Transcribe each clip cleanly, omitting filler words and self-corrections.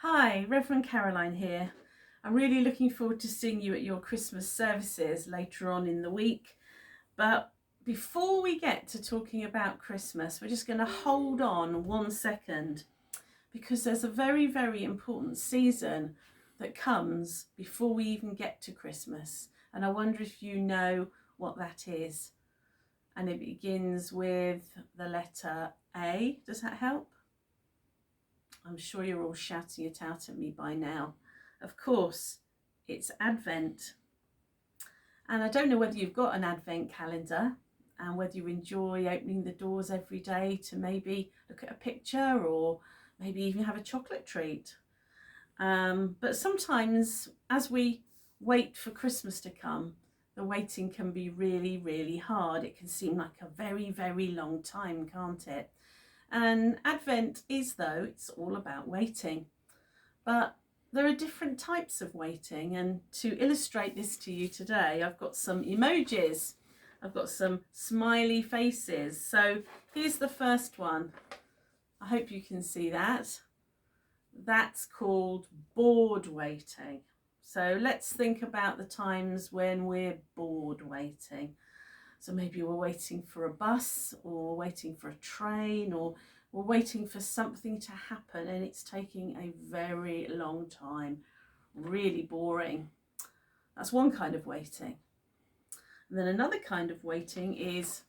Hi, Reverend Caroline here. I'm really looking forward to seeing you at your Christmas services later on in the week. But before we get to talking about Christmas, we're just going to hold on 1 second because there's a very, very important season that comes before we even get to Christmas. And I wonder if you know what that is. And it begins with the letter A. Does that help? I'm sure you're all shouting it out at me by now. Of course, it's Advent. And I don't know whether you've got an Advent calendar and whether you enjoy opening the doors every day to maybe look at a picture or maybe even have a chocolate treat. But sometimes as we wait for Christmas to come, the waiting can be really, really hard. It can seem like a very, very long time, can't it? And Advent is, though, it's all about waiting. But there are different types of waiting, and to illustrate this to you today, I've got some emojis. I've got some smiley faces. So here's the first one. I hope you can see that. That's called bored waiting. So let's think about the times when we're bored waiting. So maybe we're waiting for a bus or waiting for a train, or we're waiting for something to happen and it's taking a very long time. Really boring. That's one kind of waiting. And then another kind of waiting is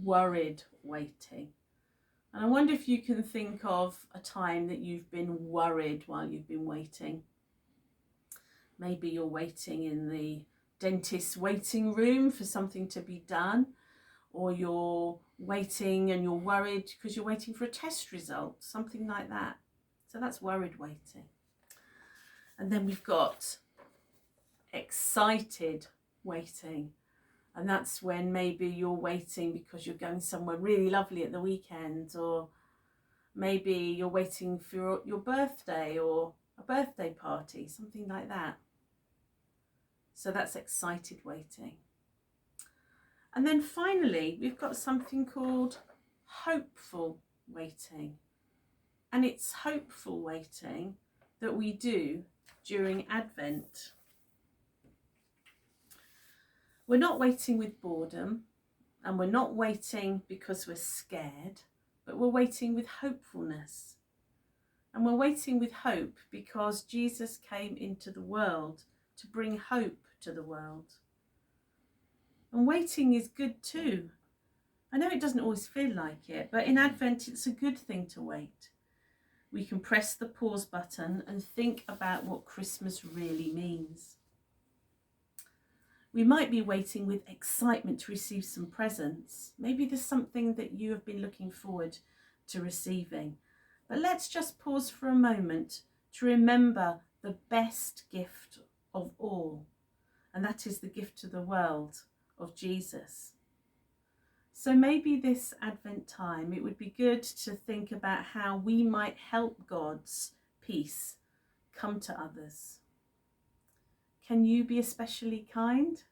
worried waiting. And I wonder if you can think of a time that you've been worried while you've been waiting. Maybe you're waiting in the dentist's waiting room for something to be done, or you're waiting and you're worried because you're waiting for a test result, something like that. So that's worried waiting. And then we've got excited waiting, and that's when maybe you're waiting because you're going somewhere really lovely at the weekend, or maybe you're waiting for your birthday or a birthday party, something like that. So that's excited waiting. And then finally, we've got something called hopeful waiting. And it's hopeful waiting that we do during Advent. We're not waiting with boredom, and we're not waiting because we're scared, but we're waiting with hopefulness. And we're waiting with hope because Jesus came into the world to bring hope to the world. And waiting is good too. I know it doesn't always feel like it, but in Advent it's a good thing to wait. We can press the pause button and think about what Christmas really means. We might be waiting with excitement to receive some presents. Maybe there's something that you have been looking forward to receiving. But let's just pause for a moment to remember the best gift of all, and that is the gift to the world of Jesus. So maybe this Advent time, it would be good to think about how we might help God's peace come to others. Can you be especially kind?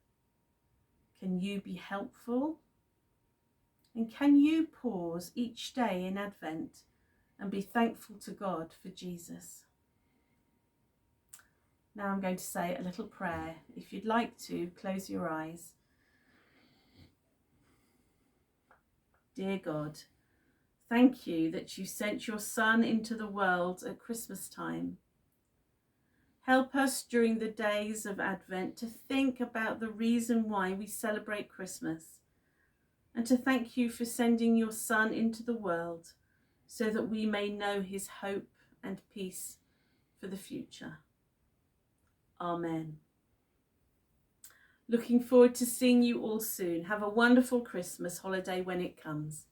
Can you be helpful? And can you pause each day in Advent and be thankful to God for Jesus? Now I'm going to say a little prayer. If you'd like to, close your eyes. Dear God, thank you that you sent your Son into the world at Christmas time. Help us during the days of Advent to think about the reason why we celebrate Christmas, and to thank you for sending your Son into the world so that we may know his hope and peace for the future. Amen. Looking forward to seeing you all soon. Have a wonderful Christmas holiday when it comes.